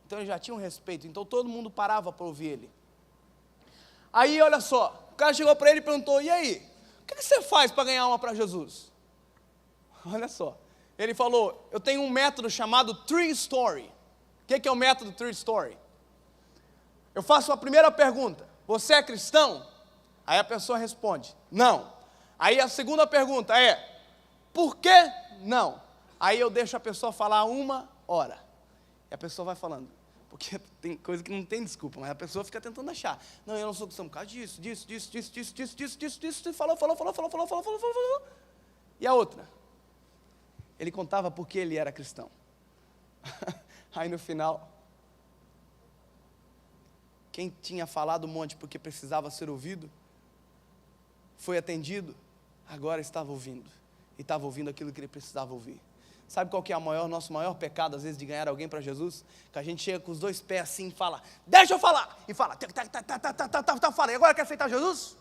então ele já tinha um respeito, então todo mundo parava para ouvir ele. Aí olha só, o cara chegou para ele e perguntou, e aí, o que você faz para ganhar alma para Jesus? Olha só, ele falou, eu tenho um método chamado Tree Story. O que é o método Tree Story? Eu faço a primeira pergunta, você é cristão? Aí a pessoa responde, não. Aí a segunda pergunta é, por que não? Aí eu deixo a pessoa falar 1 hora. E a pessoa vai falando, porque tem coisa que não tem desculpa, mas a pessoa fica tentando achar. Não, eu não sou cristão por causa disso, e falou. E a outra? Ele contava porque ele era cristão. Aí no final, quem tinha falado um monte porque precisava ser ouvido, foi atendido, agora estava ouvindo. E estava ouvindo aquilo que ele precisava ouvir. Sabe qual que é o nosso maior pecado, às vezes, de ganhar alguém para Jesus? Que a gente chega com os 2 pés assim e fala, deixa eu falar! E fala, fala, e agora quer aceitar Jesus?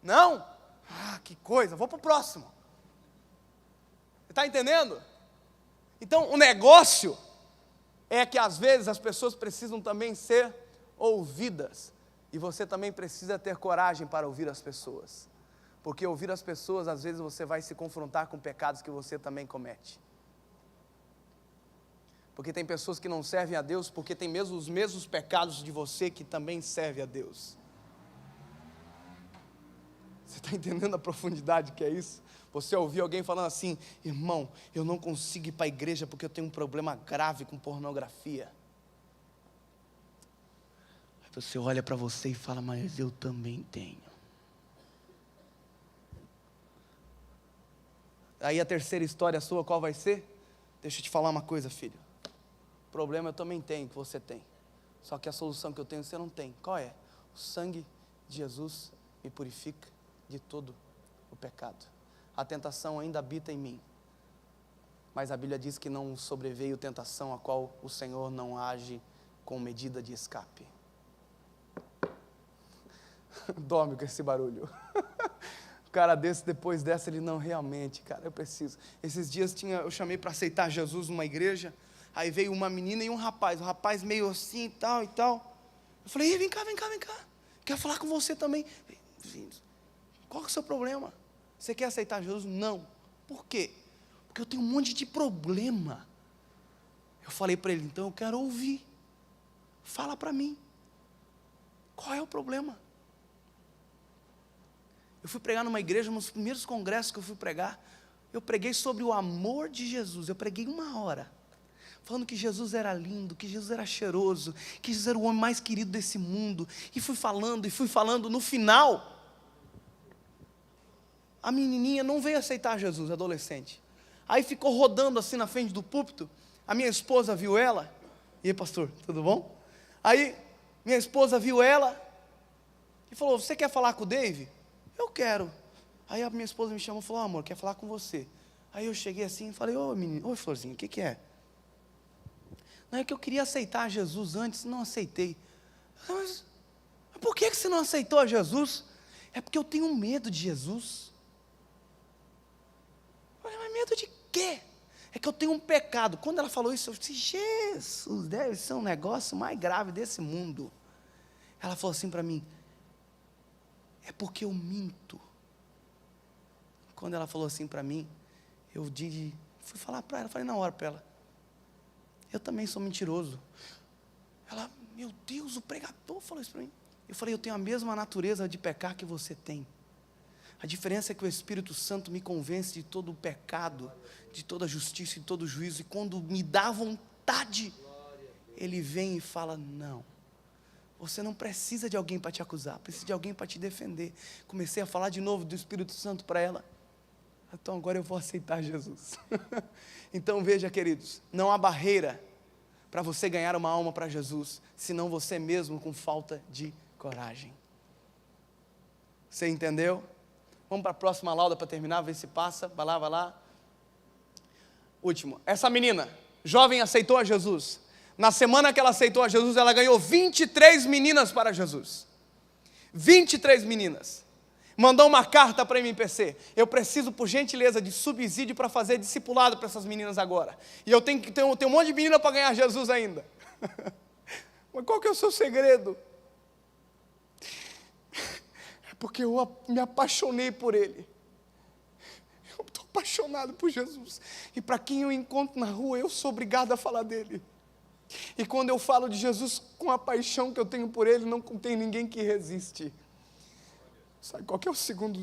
Não? Ah, que coisa, vou para o próximo. Você está entendendo? Então, o negócio é que, às vezes, as pessoas precisam também ser ouvidas. E você também precisa ter coragem para ouvir as pessoas. Porque ouvir as pessoas, às vezes você vai se confrontar com pecados que você também comete. Porque tem pessoas que não servem a Deus, porque tem os mesmos pecados de você que também servem a Deus. Você está entendendo a profundidade que é isso? Você ouvir alguém falando assim, irmão, eu não consigo ir para a igreja porque eu tenho um problema grave com pornografia. Aí você olha para você e fala, mas eu também tenho. Aí a terceira história sua, qual vai ser? Deixa eu te falar uma coisa, filho. Problema eu também tenho, que você tem. Só que a solução que eu tenho, você não tem. Qual é? O sangue de Jesus me purifica de todo o pecado. A tentação ainda habita em mim. Mas a Bíblia diz que não sobreveio tentação a qual o Senhor não age com medida de escape. Dorme com esse barulho. O cara desse, depois dessa, ele não, realmente, cara, eu preciso. Esses dias eu chamei para aceitar Jesus numa igreja, aí veio uma menina e um rapaz, o rapaz meio assim e tal e tal. Eu falei, vem cá, quero falar com você também. Qual que é o seu problema? Você quer aceitar Jesus? Não. Por quê? Porque eu tenho um monte de problema. Eu falei para ele, então eu quero ouvir. Fala para mim. Qual é o problema? Eu fui pregar numa igreja, nos primeiros congressos que eu fui pregar, eu preguei sobre o amor de Jesus. Eu preguei 1 hora, falando que Jesus era lindo, que Jesus era cheiroso, que Jesus era o homem mais querido desse mundo. E fui falando, no final, a menininha não veio aceitar Jesus, adolescente. Aí ficou rodando assim na frente do púlpito, a minha esposa viu ela. E aí, pastor, tudo bom? Aí, minha esposa viu ela e falou, você quer falar com o Dave? Eu quero. Aí a minha esposa me chamou e falou, amor, quer falar com você. Aí eu cheguei assim e falei, oi florzinha, o que é? Não, é que eu queria aceitar Jesus antes, não aceitei. Mas por que você não aceitou a Jesus? É porque eu tenho medo de Jesus. Eu falei, mas medo de quê? É que eu tenho um pecado. Quando ela falou isso, eu disse, Jesus, deve ser um negócio mais grave desse mundo. Ela falou assim para mim, é porque eu minto. Quando ela falou assim para mim, eu fui falar para ela, falei na hora para ela, eu também sou mentiroso. Ela, meu Deus, o pregador falou isso para mim. Eu falei, eu tenho a mesma natureza de pecar que você tem. A diferença é que o Espírito Santo me convence de todo o pecado, de toda a justiça e de todo o juízo. E quando me dá vontade, Ele vem e fala, não, você não precisa de alguém para te acusar, precisa de alguém para te defender. Comecei a falar de novo do Espírito Santo para ela. Então agora eu vou aceitar Jesus. Então veja, queridos, não há barreira para você ganhar uma alma para Jesus, senão você mesmo com falta de coragem. Você entendeu? Vamos para a próxima lauda para terminar, ver se passa. Vai lá, vai lá. Último. Essa menina, jovem, aceitou a Jesus. Na semana que ela aceitou a Jesus, ela ganhou 23 meninas para Jesus. 23 meninas. Mandou uma carta para a MPC. Eu preciso, por gentileza, de subsídio para fazer discipulado para essas meninas agora. E eu tenho um monte de menina para ganhar Jesus ainda. Mas qual que é o seu segredo? É porque eu me apaixonei por Ele. Eu estou apaixonado por Jesus. E para quem eu encontro na rua, eu sou obrigado a falar dele. E quando eu falo de Jesus com a paixão que eu tenho por Ele, não tem ninguém que resiste. Sabe qual que é o segundo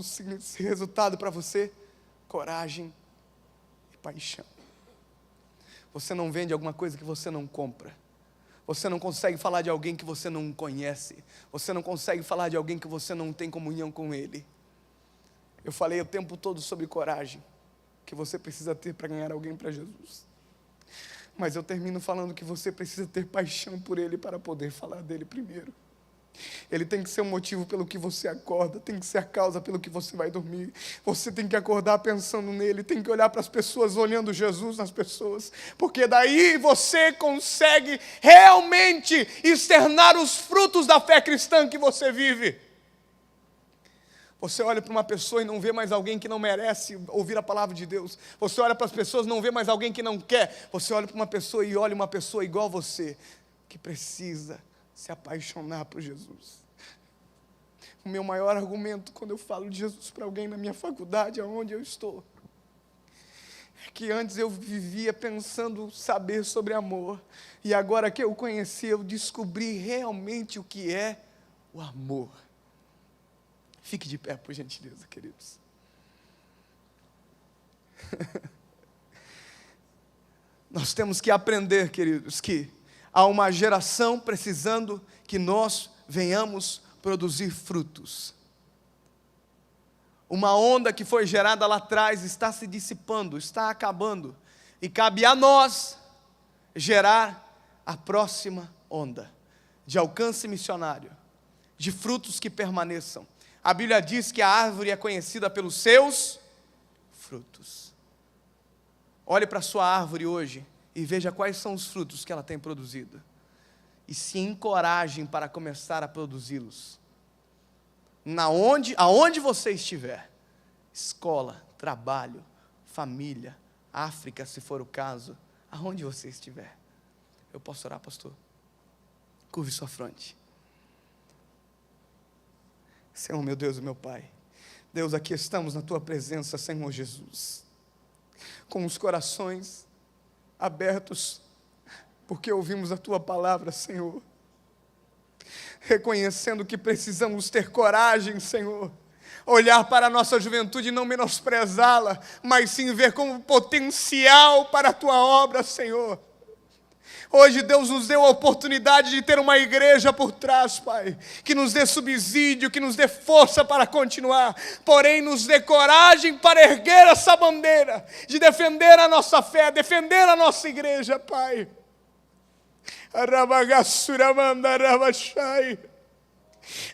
resultado para você? Coragem e paixão. Você não vende alguma coisa que você não compra. Você não consegue falar de alguém que você não conhece. Você não consegue falar de alguém que você não tem comunhão com Ele. Eu falei o tempo todo sobre coragem, que você precisa ter para ganhar alguém para Jesus. Mas eu termino falando que você precisa ter paixão por Ele para poder falar dele primeiro. Ele tem que ser o motivo pelo que você acorda, tem que ser a causa pelo que você vai dormir. Você tem que acordar pensando nele, tem que olhar para as pessoas, olhando Jesus nas pessoas, porque daí você consegue realmente externar os frutos da fé cristã que você vive. Você olha para uma pessoa e não vê mais alguém que não merece ouvir a palavra de Deus. Você olha para as pessoas e não vê mais alguém que não quer. Você olha para uma pessoa e olha uma pessoa igual a você, que precisa se apaixonar por Jesus. O meu maior argumento quando eu falo de Jesus para alguém na minha faculdade, aonde eu estou, é que antes eu vivia pensando saber sobre amor, e agora que eu conheci, eu descobri realmente o que é o amor. Fique de pé, por gentileza, queridos. Nós temos que aprender, queridos, que há uma geração precisando que nós venhamos produzir frutos. Uma onda que foi gerada lá atrás está se dissipando, está acabando. E cabe a nós gerar a próxima onda de alcance missionário, de frutos que permaneçam. A Bíblia diz que a árvore é conhecida pelos seus frutos. Olhe para a sua árvore hoje e veja quais são os frutos que ela tem produzido. E se encorajem para começar a produzi-los. Aonde você estiver, escola, trabalho, família, África, se for o caso, aonde você estiver. Eu posso orar, pastor? Curve sua fronte. Senhor, meu Deus e meu Pai, Deus, aqui estamos na Tua presença, Senhor Jesus, com os corações abertos, porque ouvimos a Tua palavra, Senhor, reconhecendo que precisamos ter coragem, Senhor, olhar para a nossa juventude e não menosprezá-la, mas sim ver como potencial para a Tua obra, Senhor. Hoje Deus nos deu a oportunidade de ter uma igreja por trás, Pai, que nos dê subsídio, que nos dê força para continuar, porém nos dê coragem para erguer essa bandeira, de defender a nossa fé, defender a nossa igreja, Pai.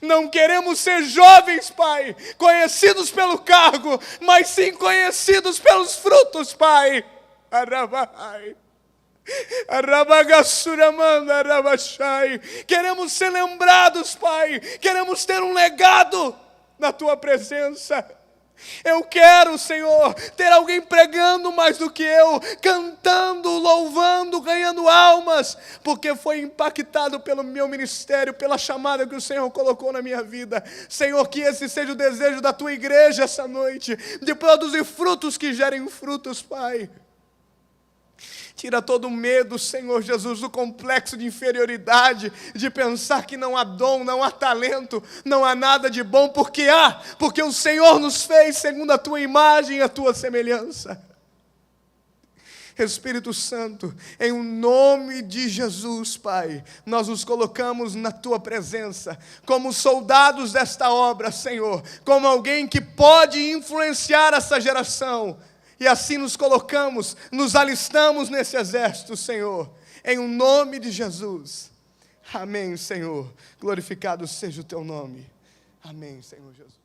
Não queremos ser jovens, Pai, conhecidos pelo cargo, mas sim conhecidos pelos frutos, Pai. Queremos ser lembrados, Pai, queremos ter um legado na Tua presença. Eu quero, Senhor, ter alguém pregando mais do que eu, cantando, louvando, ganhando almas, porque foi impactado pelo meu ministério, pela chamada que o Senhor colocou na minha vida. Senhor, que esse seja o desejo da tua igreja essa noite, de produzir frutos que gerem frutos, Pai. Tira todo o medo, Senhor Jesus, do complexo de inferioridade, de pensar que não há dom, não há talento, não há nada de bom, porque o Senhor nos fez segundo a tua imagem e a tua semelhança. Espírito Santo, em o nome de Jesus, Pai, nós nos colocamos na tua presença, como soldados desta obra, Senhor, como alguém que pode influenciar essa geração. E assim nos colocamos, nos alistamos nesse exército, Senhor, em o nome de Jesus. Amém, Senhor. Glorificado seja o teu nome. Amém, Senhor Jesus.